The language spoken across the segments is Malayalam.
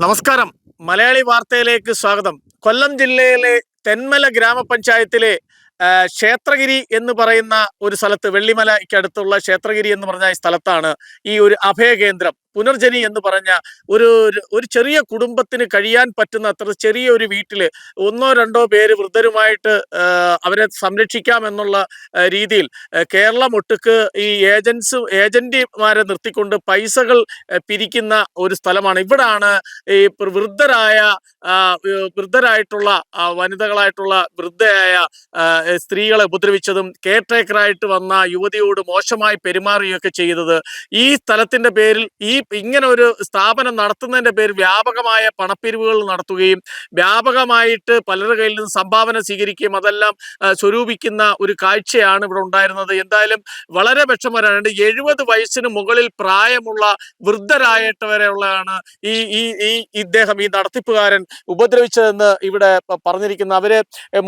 നമസ്കാരം. മലയാളി വാർത്തയിലേക്ക് സ്വാഗതം. കൊല്ലം ജില്ലയിലെ തെന്മല ഗ്രാമപഞ്ചായത്തിലെ ക്ഷേത്രഗിരി എന്ന് പറയുന്ന ഒരു സ്ഥലത്ത്, വെള്ളിമലയ്ക്കടുത്തുള്ള ക്ഷേത്രഗിരി എന്ന് പറഞ്ഞ സ്ഥലത്താണ് ഈ ഒരു അഭയകേന്ദ്രം. പുനർജനി എന്ന് പറഞ്ഞ ഒരു ഒരു ചെറിയ കുടുംബത്തിന് കഴിയാൻ പറ്റുന്ന അത്ര ചെറിയ ഒരു വീട്ടില് ഒന്നോ രണ്ടോ പേര് വൃദ്ധരുമായിട്ട് അവരെ സംരക്ഷിക്കാം എന്നുള്ള രീതിയിൽ കേരളം ഒട്ടുക്ക് ഈ ഏജന്റുമാരെ നിർത്തിക്കൊണ്ട് പൈസകൾ പിരിക്കുന്ന ഒരു സ്ഥലമാണ്. ഇവിടാണ് ഈ വൃദ്ധരായ വൃദ്ധരായിട്ടുള്ള വനിതകളായിട്ടുള്ള വൃദ്ധയായ സ്ത്രീകളെ ഉപദ്രവിച്ചതും കെയർടേക്കറായിട്ട് വന്ന യുവതിയോട് മോശമായി പെരുമാറുകയൊക്കെ ചെയ്തത്. ഈ സ്ഥലത്തിന്റെ പേരിൽ ഇങ്ങനെ ഒരു സ്ഥാപനം നടത്തുന്നതിന്റെ പേരിൽ വ്യാപകമായ പണപ്പിരിവുകൾ നടത്തുകയും വ്യാപകമായിട്ട് പലരുടെ കയ്യിൽ നിന്ന് സംഭാവന സ്വീകരിക്കുകയും അതെല്ലാം സ്വരൂപിക്കുന്ന ഒരു കാഴ്ചയാണ് ഇവിടെ ഉണ്ടായിരുന്നത്. എന്തായാലും വളരെ വിഷമകരമാണ്. 70 വയസ്സിന് മുകളിൽ പ്രായമുള്ള വൃദ്ധരായിട്ടവരെയുള്ളതാണ് ഇദ്ദേഹം ഈ നടത്തിപ്പുകാരൻ ഉപദ്രവിച്ചതെന്ന് ഇവിടെ പറഞ്ഞിരിക്കുന്ന അവര്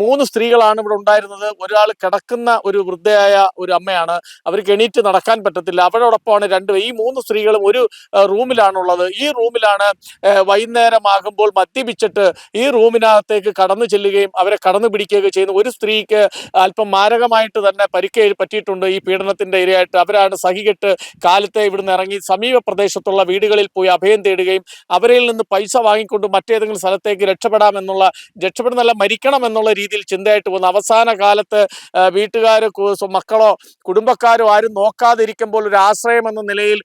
3 സ്ത്രീകളാണ് ഇവിടെ ഉണ്ടായിരുന്നത്. ഒരാൾ കിടക്കുന്ന ഒരു വൃദ്ധയായ ഒരു അമ്മയാണ്. അവർക്ക് എണീറ്റ് നടക്കാൻ പറ്റത്തില്ല. അവരോടൊപ്പമാണ് ഈ 3 സ്ത്രീകളും ഒരു റൂമിലാണുള്ളത്. ഈ റൂമിലാണ് വൈകുന്നേരമാകുമ്പോൾ മദ്യപിച്ചിട്ട് ഈ റൂമിനകത്തേക്ക് കടന്നു ചെല്ലുകയും അവരെ കടന്നു പിടിക്കുകയൊക്കെ ചെയ്യുന്നു. ഒരു സ്ത്രീക്ക് അല്പം മാരകമായിട്ട് തന്നെ പറ്റിയിട്ടുണ്ട് ഈ പീഡനത്തിന്റെ ഇരയായിട്ട്. അവരാണ് സഹികെട്ട് കാലത്തെ ഇവിടുന്ന് ഇറങ്ങി സമീപ പ്രദേശത്തുള്ള വീടുകളിൽ പോയി അഭയം തേടുകയും അവരിൽ നിന്ന് പൈസ വാങ്ങിക്കൊണ്ട് മറ്റേതെങ്കിലും സ്ഥലത്തേക്ക് രക്ഷപ്പെടുന്നല്ല മരിക്കണം എന്നുള്ള രീതിയിൽ ചിന്തയായിട്ട് പോകുന്നു. അവസാന കാലത്ത് വീട്ടുകാർ, മക്കളോ കുടുംബക്കാരോ ആരും നോക്കാതിരിക്കുമ്പോൾ ഒരു ആശ്രയം എന്ന നിലയിൽ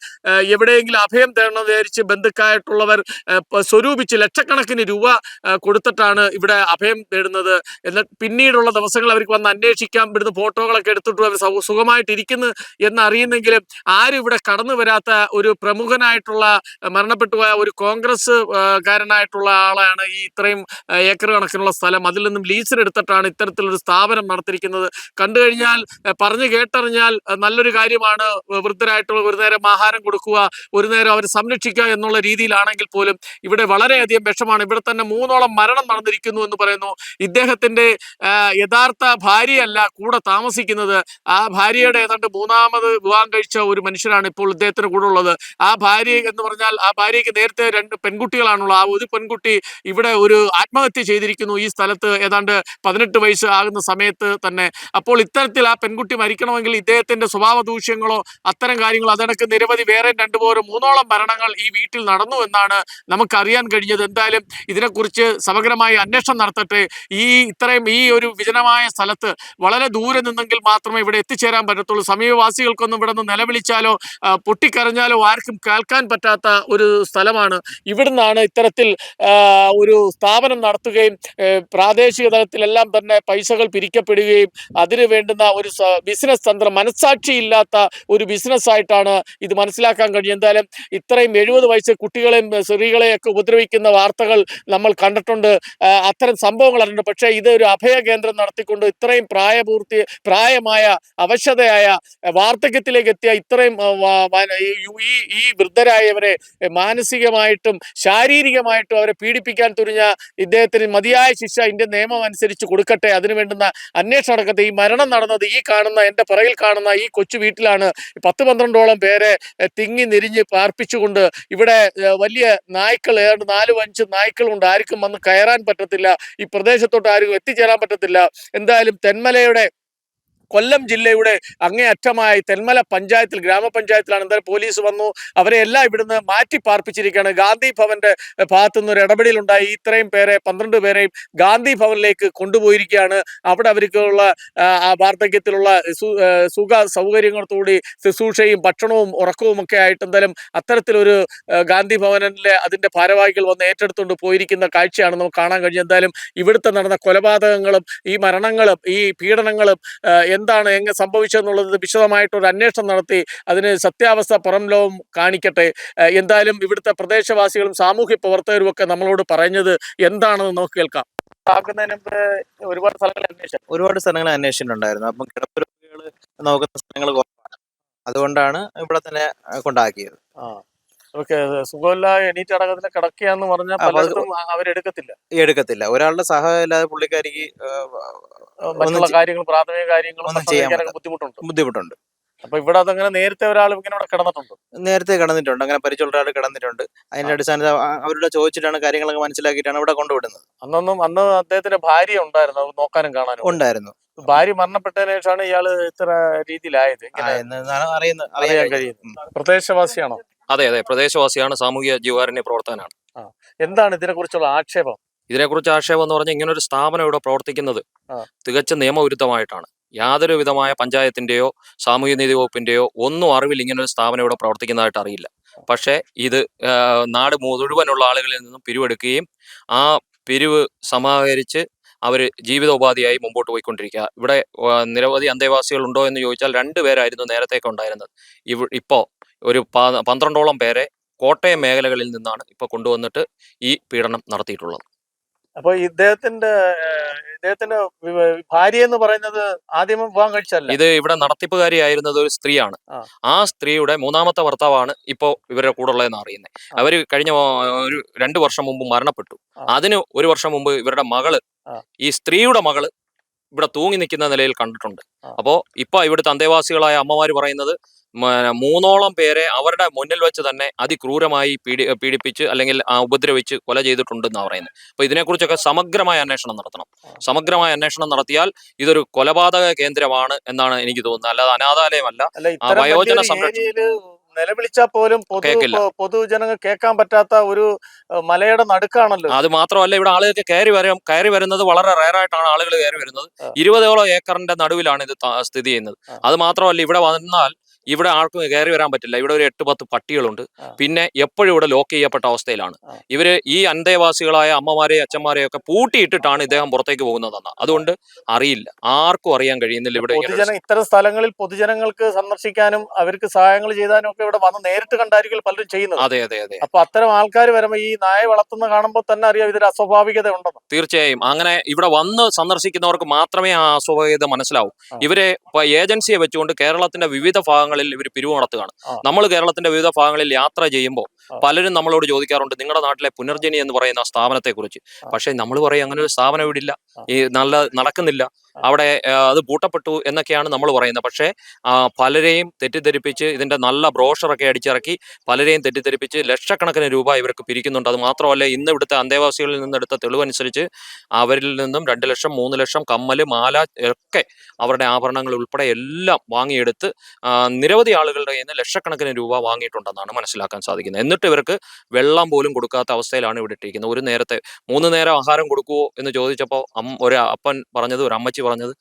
എവിടെയെങ്കിലും അഭയം തേടണമെന്ന് വിചാരിച്ച് ബന്ധുക്കായിട്ടുള്ളവർ സ്വരൂപിച്ച് ലക്ഷക്കണക്കിന് രൂപ കൊടുത്തിട്ടാണ് ഇവിടെ അഭയം തേടുന്നത്. എന്നാൽ പിന്നീടുള്ള ദിവസങ്ങൾ അവർക്ക് വന്ന് അന്വേഷിക്കാം, ഇവിടുന്ന് ഫോട്ടോകളൊക്കെ എടുത്തിട്ട് അവർ സുഖമായിട്ടിരിക്കുന്നു എന്നറിയുന്നെങ്കിലും ആരും ഇവിടെ കടന്നു വരാത്ത ഒരു പ്രമുഖനായിട്ടുള്ള മരണപ്പെട്ടുപോയ ഒരു കോൺഗ്രസ് കാരനായിട്ടുള്ള ആളാണ് ഈ ഇത്രയും ഏക്കർ കണക്കിനുള്ള സ്ഥലം അതിൽ നിന്നും ലീസിനെടുത്തിട്ടാണ് ഇത്തരത്തിലൊരു സ്ഥാപനം നടത്തിയിരിക്കുന്നത്. കണ്ടു കഴിഞ്ഞാൽ പറഞ്ഞു കേട്ടറിഞ്ഞാൽ നല്ലൊരു കാര്യമാണ്. വൃദ്ധരായിട്ടുള്ള ഒരു നേരം ആഹാരം കൊടുക്കുക, ഒരു നേരം അവരെ സംരക്ഷിക്കുക എന്നുള്ള രീതിയിലാണെങ്കിൽ പോലും ഇവിടെ വളരെയധികം വിഷമാണ്. ഇവിടെ തന്നെ 3ഓളം മരണം നടന്നിരിക്കുന്നു എന്ന് പറയുന്നു. ഇദ്ദേഹത്തിന്റെ യഥാർത്ഥ ഭാര്യയല്ല കൂടെ താമസിക്കുന്നത്. ആ ഭാര്യയുടെ ഏതാണ്ട് 3ാമത് വിവാഹം കഴിച്ച ഒരു മനുഷ്യരാണ് ഇപ്പോൾ ഇദ്ദേഹത്തിന് കൂടെ ഉള്ളത്. ആ ഭാര്യ എന്ന് പറഞ്ഞാൽ ആ ഭാര്യയ്ക്ക് നേരത്തെ 2 പെൺകുട്ടികളാണുള്ളത്. ആ ഒരു പെൺകുട്ടി ഇവിടെ ഒരു ആത്മഹത്യ ചെയ്തിരിക്കുന്നു ഈ സ്ഥലത്ത് ഏതാണ്ട് 18 വയസ്സ് ആകുന്ന സമയത്ത് തന്നെ. അപ്പോൾ ഇത്തരത്തിൽ ആ പെൺകുട്ടി മരിക്കണമെങ്കിൽ ഇദ്ദേഹത്തിന്റെ സ്വഭാവ ദൂഷ്യങ്ങളോ അത്തരം കാര്യങ്ങളോ അതടക്കം നിരവധി വേറെ 3ഓളം മരണങ്ങൾ ഈ വീട്ടിൽ നടന്നു എന്നാണ് നമുക്കറിയാൻ കഴിഞ്ഞത്. എന്തായാലും ഇതിനെക്കുറിച്ച് സമഗ്രമായ അന്വേഷണം നടത്തട്ടെ. ഇത്രയും ഈ ഒരു വിജനമായ സ്ഥലത്ത് വളരെ ദൂരെ നിന്നെങ്കിൽ മാത്രമേ ഇവിടെ എത്തിച്ചേരാൻ പറ്റത്തുള്ളൂ. സമീപവാസികൾക്കൊന്നും ഇവിടെ നിന്ന് നിലവിളിച്ചാലോ പൊട്ടിക്കരഞ്ഞാലോ ആർക്കും കേൾക്കാൻ പറ്റാത്ത ഒരു സ്ഥലമാണ്. ഇവിടുന്നാണ് ഇത്തരത്തിൽ ഒരു സ്ഥാപനം നടത്തുകയും പ്രാദേശിക തലത്തിലെല്ലാം തന്നെ പൈസകൾ പിരിക്കപ്പെടുകയും അതിന് വേണ്ടുന്ന ഒരു ബിസിനസ് തന്ത്രം, മനസ്സാക്ഷിയില്ലാത്ത ഒരു ബിസിനസ്സായിട്ടാണ് ഇത് മനസ്സിലാക്കാൻ കഴിയും. എന്തായാലും ഇത്രയും 70 വയസ്സ് കുട്ടികളെയും സ്ത്രീകളെയൊക്കെ ഉപദ്രവിക്കുന്ന വാർത്തകൾ നമ്മൾ കണ്ടിട്ടുണ്ട്, അത്തരം സംഭവങ്ങൾ അറിഞ്ഞിട്ടുണ്ട്. പക്ഷേ ഇതൊരു അഭയകേന്ദ്രം നടത്തിക്കൊണ്ട് ഇത്രയും പ്രായമായ അവശതയായ വാർദ്ധക്യത്തിലേക്ക് എത്തിയ ഇത്രയും ഈ വൃദ്ധരായവരെ മാനസികമായിട്ടും ശാരീരികമായിട്ടും അവരെ പീഡിപ്പിക്കാൻ തുനിഞ്ഞ ഇദ്ദേഹത്തിന് മതിയായ ശിക്ഷ ഇന്ത്യൻ നിയമം അനുസരിച്ച് കൊടുക്കട്ടെ. അതിനു വേണ്ടുന്ന അന്വേഷണം നടക്കട്ടെ. ഈ മരണം നടന്നത് എൻ്റെ പിറകിൽ കാണുന്ന ഈ കൊച്ചു വീട്ടിലാണ്. 10-12ഓളം പേരെ തിങ്ങി നിരിഞ്ഞ് പാർപ്പിച്ചുകൊണ്ട് ഇവിടെ വലിയ നായ്ക്കൾ, ഏതാണ്ട് 4-5 നായ്ക്കളുണ്ട്. ആർക്കും വന്ന് കയറാൻ പറ്റത്തില്ല. ഈ പ്രദേശത്തോട്ട് ആർക്കും എത്തിച്ചേരാൻ പറ്റത്തില്ല. എന്തായാലും കൊല്ലം ജില്ലയുടെ അങ്ങേയറ്റമായി തെന്മല പഞ്ചായത്തിൽ, ഗ്രാമപഞ്ചായത്തിലാണ്. എന്തായാലും പോലീസ് വന്നു, അവരെ എല്ലാം ഇവിടുന്ന് മാറ്റി പാർപ്പിച്ചിരിക്കുകയാണ്. ഗാന്ധി ഭവന്റെ ഭാഗത്തു നിന്ന് ഒരു ഇടപെടലുണ്ടായി. ഇത്രയും പേരെ 12 പേരെയും ഗാന്ധി ഭവനിലേക്ക് കൊണ്ടുപോയിരിക്കുകയാണ്. അവിടെ അവർക്കുള്ള വാർദ്ധക്യത്തിലുള്ള സുഖ സൗകര്യങ്ങളോടുകൂടി ശുശ്രൂഷയും ഭക്ഷണവും ഉറക്കവും ഒക്കെ ആയിട്ട് എന്തായാലും അത്തരത്തിലൊരു ഗാന്ധി ഭവനിലെ അതിന്റെ ഭാരവാഹികൾ വന്ന് ഏറ്റെടുത്തുകൊണ്ട് പോയിരിക്കുന്ന കാഴ്ചയാണ് നമുക്ക് കാണാൻ കഴിഞ്ഞത്. എന്തായാലും ഇവിടുത്തെ നടന്ന കൊലപാതകങ്ങളും ഈ മരണങ്ങളും ഈ പീഡനങ്ങളും എന്താണ് സംഭവിച്ചതെന്നുള്ളത് വിശദമായിട്ടൊരു അന്വേഷണം നടത്തി അതിന് സത്യാവസ്ഥ പുറം ലോകം കാണിക്കട്ടെ. എന്തായാലും ഇവിടുത്തെ പ്രദേശവാസികളും സാമൂഹ്യ പ്രവർത്തകരും ഒക്കെ നമ്മളോട് പറഞ്ഞത് എന്താണെന്ന് നമുക്ക് കേൾക്കാം. ഒരുപാട് സ്ഥലങ്ങൾ അന്വേഷിച്ചിട്ടുണ്ടായിരുന്നു. അപ്പം കിടപ്പ് രോഗികൾ നോക്കുന്ന സ്ഥലങ്ങൾ കുറവാണ്. അതുകൊണ്ടാണ് ഇവിടെ തന്നെ കൊണ്ടാക്കിയത്. സുഖമില്ല, എണീറ്റ് അടക്കത്തില്ല, കിടക്കുകയെന്ന് പറഞ്ഞാൽ പലർക്കും അവരെടുക്കത്തില്ല. ഒരാളുടെ സഹായം ഇല്ലാതെ പുള്ളിക്കാരിക്ക് മറ്റുള്ള കാര്യങ്ങൾ, പ്രാഥമിക കാര്യങ്ങൾ ബുദ്ധിമുട്ടുണ്ട്. അപ്പൊ ഇവിടെ അതങ്ങനെ നേരത്തെ ഒരാൾ ഇങ്ങനെ ഇവിടെ കിടന്നിട്ടുണ്ട്. നേരത്തെ കിടന്നിട്ടുണ്ട്, അങ്ങനെ പരിചയമുള്ള ഒരാൾ കിടന്നിട്ടുണ്ട്. അതിന്റെ അടിസ്ഥാനത്തിൽ അവരോട് ചോദിച്ചിട്ടാണ് കാര്യങ്ങളൊക്കെ മനസ്സിലാക്കിയിട്ടാണ് ഇവിടെ കൊണ്ടുവിടുന്നത്. അന്ന് അദ്ദേഹത്തിന്റെ ഭാര്യ ഉണ്ടായിരുന്നു, അത് നോക്കാനും കാണാനും ഉണ്ടായിരുന്നു. ഭാര്യ മരണപ്പെട്ടതിന് ശേഷമാണ് ഇയാള് ഇത്ര രീതിയിലായത് എന്നാണ് അറിയാൻ അറിയാൻ കഴിയും. കഴിയുന്നത്. പ്രദേശവാസിയാണോ? അതെ അതെ, പ്രദേശവാസിയാണ്, സാമൂഹിക ജീവകാരുണ്യ പ്രവർത്തകനാണ്. എന്താണ് ഇതിനെ കുറിച്ചുള്ള ആക്ഷേപം? ഇതിനെക്കുറിച്ച് ആക്ഷേപം എന്ന് പറഞ്ഞാൽ ഇങ്ങനെ ഒരു സ്ഥാപനം ഇവിടെ പ്രവർത്തിക്കുന്നത് തികച്ചും നിയമവിരുദ്ധമായിട്ടാണ്. യാതൊരു വിധമായ പഞ്ചായത്തിന്റെയോ സാമൂഹ്യ നീതി വകുപ്പിന്റെയോ ഒന്നും അറിവിൽ ഇങ്ങനെ ഒരു സ്ഥാപനം ഇവിടെ പ്രവർത്തിക്കുന്നതായിട്ട് അറിയില്ല. പക്ഷേ ഇത് നാട് മുഴുവനുള്ള ആളുകളിൽ നിന്നും പിരിവെടുക്കുകയും ആ പിരിവ് സമാഹരിച്ച് അവർ ജീവിതോപാധിയായി മുമ്പോട്ട് പോയിക്കൊണ്ടിരിക്കുക. ഇവിടെ നിരവധി അന്തേവാസികൾ ഉണ്ടോ എന്ന് ചോദിച്ചാൽ 2 പേരായിരുന്നു നേരത്തേക്ക് ഉണ്ടായിരുന്നത്. ഇപ്പോൾ ഒരു 12ഓളം പേരെ കോട്ടയം മേഖലകളിൽ നിന്നാണ് ഇപ്പോൾ കൊണ്ടുവന്നിട്ട് ഈ പീഡനം നടത്തിയിട്ടുള്ളത്. അപ്പൊ ഇദ്ദേഹത്തിന്റെ ഭാര്യ എന്ന് പറയുന്നത് ആദ്യം വിവാഹം കഴിച്ചല്ല. ഇത് ഇവിടെ നടത്തിപ്പുകാരിയായിരുന്നത് ഒരു സ്ത്രീയാണ്. ആ സ്ത്രീയുടെ 3ാമത്തെ ഭർത്താവാണ് ഇപ്പോൾ ഇവരുടെ കൂടെ ഉള്ളതെന്ന് അറിയുന്നത്. അവര് കഴിഞ്ഞ ഒരു 2 വർഷം മുമ്പ് മരണപ്പെട്ടു. അതിന് 1 വർഷം മുമ്പ് ഇവരുടെ മകള്, ഈ സ്ത്രീയുടെ മകള് ഇവിടെ തൂങ്ങി നിൽക്കുന്ന നിലയിൽ കണ്ടിട്ടുണ്ട്. അപ്പോൾ ഇപ്പൊ ഇവിടുത്തെ അന്തേവാസികളായ അമ്മമാര് പറയുന്നത് 3ഓളം പേരെ അവരുടെ മുന്നിൽ വെച്ച് തന്നെ അതിക്രൂരമായി പീഡിപ്പിച്ച് അല്ലെങ്കിൽ ഉപദ്രവിച്ച് കൊല ചെയ്തിട്ടുണ്ടെന്നാണ് പറയുന്നത്. അപ്പൊ ഇതിനെക്കുറിച്ചൊക്കെ സമഗ്രമായ അന്വേഷണം നടത്തണം. സമഗ്രമായ അന്വേഷണം നടത്തിയാൽ ഇതൊരു കൊലപാതക കേന്ദ്രമാണ് എന്നാണ് എനിക്ക് തോന്നുന്നത്, അല്ലാതെ അനാഥാലയമല്ല. വയോജന സംരക്ഷണം നിലവിളിച്ചാൽ പോലും പൊതുജനങ്ങൾ കേൾക്കാൻ പറ്റാത്ത ഒരു മലയുടെ നടുക്കാണല്ലോ. അത് മാത്രമല്ല, ഇവിടെ ആളുകൾക്ക് കയറി വരുന്നത് വളരെ റയറായിട്ടാണ് ആളുകൾ കയറി വരുന്നത്. 20ഓളം ഏക്കറിന്റെ നടുവിലാണ് ഇത് സ്ഥിതി ചെയ്യുന്നത്. അത് മാത്രമല്ല, ഇവിടെ വന്നാൽ ഇവിടെ ആർക്കും കയറി വരാൻ പറ്റില്ല. ഇവിടെ ഒരു 8-10 പട്ടികളുണ്ട്. പിന്നെ എപ്പോഴും ഇവിടെ ലോക്ക് ചെയ്യപ്പെട്ട അവസ്ഥയിലാണ്. ഇവര് ഈ അന്തേവാസികളായ അമ്മമാരെയും അച്ഛന്മാരെയും ഒക്കെ പൂട്ടിയിട്ടിട്ടാണ് ഇദ്ദേഹം പുറത്തേക്ക് പോകുന്നതെന്ന്. അതുകൊണ്ട് അറിയില്ല, ആർക്കും അറിയാൻ കഴിയുന്നില്ല. ഇവിടെ ഇത്തരം സ്ഥലങ്ങളിൽ പൊതുജനങ്ങൾക്ക് സന്ദർശിക്കാനും അവർക്ക് സഹായങ്ങൾ ചെയ്താനും ഒക്കെ ഇവിടെ വന്ന് നേരിട്ട് കണ്ടായിരിക്കും പലരും ചെയ്യുന്നത്. അതെ അതെ അതെ. അപ്പൊ അത്തരം ആൾക്കാർ വരുമ്പോ ഈ നായ വളർത്തുന്ന കാണുമ്പോൾ തന്നെ അറിയാം ഇതൊരു അസ്വാഭാവികത ഉണ്ടെന്ന്. തീർച്ചയായും അങ്ങനെ ഇവിടെ വന്ന് സന്ദർശിക്കുന്നവർക്ക് മാത്രമേ ആ അസ്വാഭാവികത മനസ്സിലാവൂ. ഇവരെ ഏജൻസിയെ വെച്ചുകൊണ്ട് കേരളത്തിന്റെ വിവിധ ഭാഗങ്ങളിൽ ഇവർ പിരിവ് നടത്തുകയാണ്. നമ്മൾ കേരളത്തിന്റെ വിവിധ ഭാഗങ്ങളിൽ യാത്ര ചെയ്യുമ്പോൾ പലരും നമ്മളോട് ചോദിക്കാറുണ്ട് നിങ്ങളുടെ നാട്ടിലെ പുനർജനി എന്ന് പറയുന്ന സ്ഥാപനത്തെ കുറിച്ച്. പക്ഷെ നമ്മൾ പറയും അങ്ങനെ ഒരു സ്ഥാപനം ഇവിടെ ഇല്ല, ഈ നടക്കുന്നില്ല, അവിടെ അത് പൂട്ടപ്പെട്ടു എന്നൊക്കെയാണ് നമ്മൾ പറയുന്നത്. പക്ഷേ പലരെയും തെറ്റിദ്ധരിപ്പിച്ച് ഇതിന്റെ നല്ല ബ്രോഷറൊക്കെ അടിച്ചിറക്കി പലരെയും തെറ്റിദ്ധരിപ്പിച്ച് ലക്ഷക്കണക്കിന് രൂപ ഇവർക്ക് പിരിക്കുന്നുണ്ട്. അത് മാത്രമല്ല, ഇന്ന് ഇവിടുത്തെ അന്തേവാസികളിൽ നിന്നെടുത്ത തെളിവനുസരിച്ച് അവരിൽ നിന്നും 2 ലക്ഷം 3 ലക്ഷം കമ്മല്, മാല ഒക്കെ അവരുടെ ആഭരണങ്ങൾ ഉൾപ്പെടെ എല്ലാം വാങ്ങിയെടുത്ത് നിരവധി ആളുകളുടെ കയ്യിൽ നിന്ന് ലക്ഷക്കണക്കിന് രൂപ വാങ്ങിയിട്ടുണ്ടെന്നാണ് മനസ്സിലാക്കാൻ സാധിക്കുന്നത്. എന്നിട്ട് ഇവർക്ക് വെള്ളം പോലും കൊടുക്കാത്ത അവസ്ഥയിലാണ് ഇവിടെ ഇട്ടിരിക്കുന്നത്. 3 നേരം ആഹാരം കൊടുക്കുവോ എന്ന് ചോദിച്ചപ്പോൾ ഒരു അപ്പൻ പറഞ്ഞത്, ഒരു അമ്മച്ചി പറഞ്ഞത്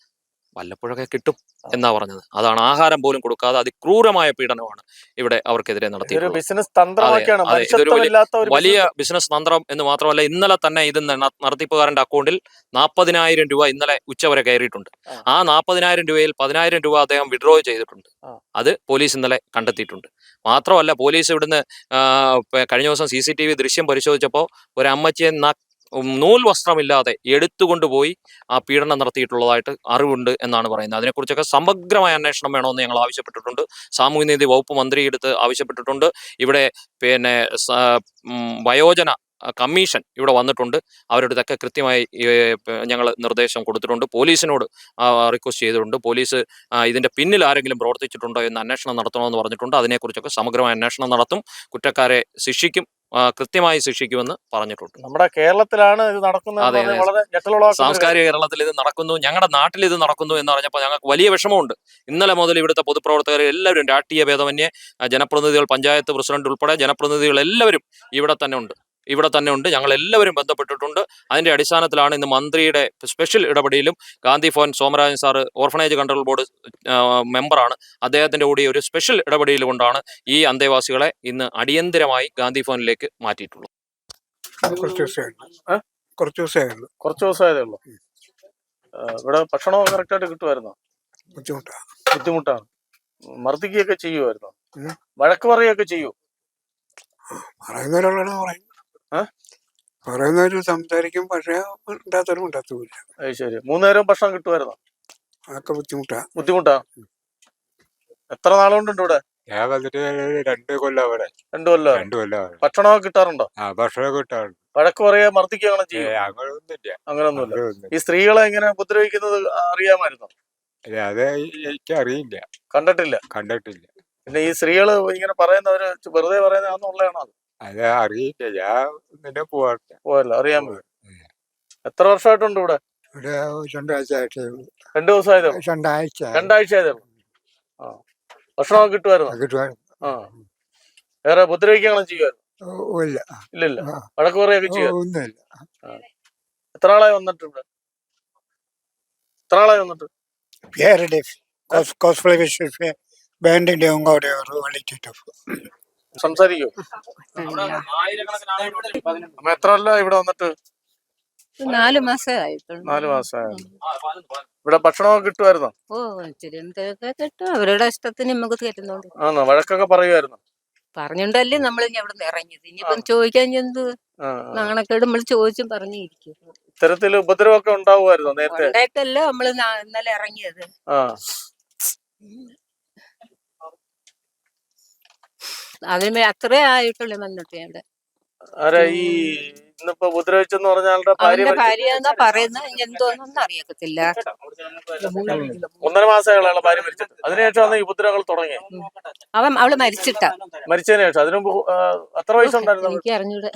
വല്ലപ്പോഴൊക്കെ കിട്ടും എന്നാ പറഞ്ഞത്. അതാണ്, ആഹാരം പോലും കൊടുക്കാതെ അതിക്രൂരമായ പീഡനമാണ് ഇവിടെ അവർക്കെതിരെ നടത്തിയത്. വലിയ ബിസിനസ് തന്ത്രം എന്ന് മാത്രമല്ല, ഇന്നലെ തന്നെ ഇത് നടത്തിപ്പുകാരന്റെ അക്കൗണ്ടിൽ 40,000 രൂപ ഇന്നലെ ഉച്ചവരെ കയറിയിട്ടുണ്ട്. ആ 40,000 രൂപയിൽ 10,000 രൂപ അദ്ദേഹം വിഡ്രോ ചെയ്തിട്ടുണ്ട്. അത് പോലീസ് ഇന്നലെ കണ്ടെത്തിയിട്ടുണ്ട്. മാത്രമല്ല, പോലീസ് ഇവിടുന്ന് കഴിഞ്ഞ ദിവസം CCTV ദൃശ്യം പരിശോധിച്ചപ്പോൾ ഒരു അമ്മച്ചിയെ നൂൽ വസ്ത്രമില്ലാതെ എടുത്തുകൊണ്ടുപോയി ആ പീഡനം നടത്തിയിട്ടുള്ളതായിട്ട് അറിവുണ്ട് എന്നാണ് പറയുന്നത്. അതിനെക്കുറിച്ചൊക്കെ സമഗ്രമായ അന്വേഷണം വേണമെന്ന് ഞങ്ങൾ ആവശ്യപ്പെട്ടിട്ടുണ്ട്. സാമൂഹ്യനീതി വകുപ്പ് മന്ത്രിയെടുത്ത് ആവശ്യപ്പെട്ടിട്ടുണ്ട്. ഇവിടെ പിന്നെ വയോജന കമ്മീഷൻ ഇവിടെ വന്നിട്ടുണ്ട്. അവരുടെ ഇതൊക്കെ കൃത്യമായി ഞങ്ങൾ നിർദ്ദേശം കൊടുത്തിട്ടുണ്ട്. പോലീസിനോട് റിക്വസ്റ്റ് ചെയ്തിട്ടുണ്ട്. പോലീസ് ഇതിന്റെ പിന്നിൽ ആരെങ്കിലും പ്രവർത്തിച്ചിട്ടുണ്ടോ എന്ന് അന്വേഷണം നടത്തണമെന്ന് പറഞ്ഞിട്ടുണ്ട്. അതിനെക്കുറിച്ചൊക്കെ സമഗ്രമായ അന്വേഷണം നടത്തും. കുറ്റക്കാരെ ശിക്ഷിക്കും, കൃത്യമായി ശിക്ഷിക്കുമെന്ന് പറഞ്ഞിട്ടുണ്ട്. നമ്മുടെ കേരളത്തിലാണ് ഇത് നടക്കുന്നത്. സാംസ്കാരിക കേരളത്തിൽ ഇത് നടക്കുന്നു, ഞങ്ങളുടെ നാട്ടിൽ ഇത് നടക്കുന്നു എന്ന് പറഞ്ഞപ്പോൾ ഞങ്ങൾക്ക് വലിയ വിഷമമുണ്ട്. ഇന്നലെ മുതൽ ഇവിടുത്തെ പൊതുപ്രവർത്തകർ എല്ലാവരും, രാഷ്ട്രീയ ഭേദമന്യേ ജനപ്രതിനിധികൾ, പഞ്ചായത്ത് പ്രസിഡന്റ് ഉൾപ്പെടെ ജനപ്രതിനിധികൾ എല്ലാവരും ഇവിടെ തന്നെ ഉണ്ട്. ഞങ്ങൾ എല്ലാവരും ബന്ധപ്പെട്ടിട്ടുണ്ട്. അതിന്റെ അടിസ്ഥാനത്തിലാണ് ഇന്ന് മന്ത്രിയുടെ സ്പെഷ്യൽ ഇടപെടലും Gandhi phone Somarajan sir orphanage control board മെമ്പറാണ്, അദ്ദേഹത്തിന്റെ കൂടി ഒരു സ്പെഷ്യൽ ഇടപെടൽ കൊണ്ടാണ് ഈ അന്തേവാസികളെ ഇന്ന് അടിയന്തരമായി ഗാന്ധി ഫോണിലേക്ക് മാറ്റിയിട്ടുള്ളത്. കുറച്ച് ദിവസമായതേ ഉള്ളൂ. ഇവിടെ ഭക്ഷണം കറക്റ്റായിട്ട് കിട്ടുമായിരുന്നോ? ബുദ്ധിമുട്ടാണ്. മർദ്ദിക്കുകയൊക്കെ ചെയ്യുമായിരുന്നോ? വഴക്ക് പറയുകയൊക്കെ ചെയ്യൂ? പറയുന്നവര് സംസാരിക്കും, പക്ഷെ ഉണ്ടാത്തവരും ഉണ്ടാത്തൂല്ല. ശരി. 3 നേരം ഭക്ഷണം കിട്ടുമായിരുന്നോ? അതൊക്കെ ബുദ്ധിമുട്ടാ. എത്ര നാളുകൊണ്ടുണ്ട് ഇവിടെ? ഞാൻ വന്നിട്ട് 2 കൊല്ലം അവിടെ. 2 കൊല്ലം. 2 കൊല്ലം. ഭക്ഷണമൊക്കെ കിട്ടാറുണ്ടോ? ഭക്ഷണം കിട്ടാറുണ്ട്. വഴക്ക് പറയാ, മർദ്ദിക്കുക ചെയ്യും? അങ്ങനൊന്നുമില്ല. ഈ സ്ത്രീകളെ ഇങ്ങനെ ഉപദ്രവിക്കുന്നത് അറിയാമായിരുന്നോ? അല്ല, അത് എനിക്ക് അറിയില്ല, കണ്ടിട്ടില്ല. കണ്ടിട്ടില്ല. പിന്നെ ഈ സ്ത്രീകള് ഇങ്ങനെ പറയുന്നവര് വെറുതെ പറയുന്നതാണെന്നുള്ളതാണോ അത്? അത് അറിയില്ല, ഞാൻ നിന്നെ പോവാറില്ല. പോയല്ലോ, അറിയാൻ പോയി. എത്ര വർഷമായിട്ടുണ്ട് ഇവിടെ? ഇവിടെ 2 ആഴ്ചയായിട്ടേ ഉള്ളൂ. 2 ദിവസമായതേ ഉള്ളൂ. 2 ആഴ്ച 2 ആഴ്ച ആയതേ ഉള്ളൂ. ആ, ഭക്ഷണമൊക്കെ കിട്ടുമായിരുന്നു? കിട്ടുവാൻ ആ, വേറെ ഉപദ്രവിക്കുകയാണോ ചെയ്യുമായിരുന്നു? ഇല്ല. ഇല്ലില്ല. ആ, വഴക്ക് പറയുകയൊക്കെ ചെയ്യുമായിരുന്നു? ഒന്നുമില്ല. എത്ര ആളായി വന്നിട്ട് ഇവിടെ? എത്ര ആളായി വന്നിട്ട്? Pierre cosplay banding de un gaudi or relative. സംസാരിക്കോ? അമ്മ എത്ര അല്ല ഇവിടെ വന്നിട്ട്? 4 മാസേ ആയിട്ടുള്ളൂ. 4 മാസമായി. ഇവിടെ ഭക്ഷണമൊക്കെ കിട്ടുമായിരുന്നോ? ഓ, ഇച്ചിരി എന്തൊക്കെ കിട്ടും. അവരുടെ ഇഷ്ടത്തിന് നമുക്ക് തരുന്നുണ്ട്. ആണോ? വഴക്കൊക്കെ പറയുമായിരുന്നു? പറഞ്ഞുകൊണ്ടല്ലേ നമ്മൾ ഇനി അവിടെ നിന്ന് ഇറങ്ങിയത്. ഇനിയിപ്പം ചോദിക്കാൻ എന്ത് നാണക്കേട് നമ്മൾ ചോദിച്ചും പറഞ്ഞിരിക്കും. ഇത്തരത്തില് ഉപദ്രവമൊക്കെ ഉണ്ടാവുമായിരുന്നോ നേരത്തെ? ഉണ്ടായിട്ടല്ല നമ്മൾ ഇന്നലെ ഇറങ്ങിയത്. ആ, അതിന് അത്രേ ആയിട്ടുള്ളൂ വന്നിട്ട് അവിടെ. ആരാ ഈ ഇന്നിപ്പോ ഉപദ്രവിച്ചെന്ന് പറഞ്ഞ ആളുടെ ഭാര്യ അവന്റെ ഭാര്യ എന്നാ പറയുന്നത്. ഇനി എന്തോന്നൊന്നും അറിയത്തില്ല. 1.5 മാസമായുള്ള ഭാര്യ മരിച്ചിട്ട് അതിനുശേഷമാണ് ഈ ഉപദ്രവങ്ങൾ തുടങ്ങിയത്. അവള് മരിച്ചിട്ടാ. മരിച്ചതിന് ശേഷം അതിനു മുമ്പ് എത്ര വയസ്സുണ്ടായിരുന്നു? എനിക്ക് അറിഞ്ഞൂടെ.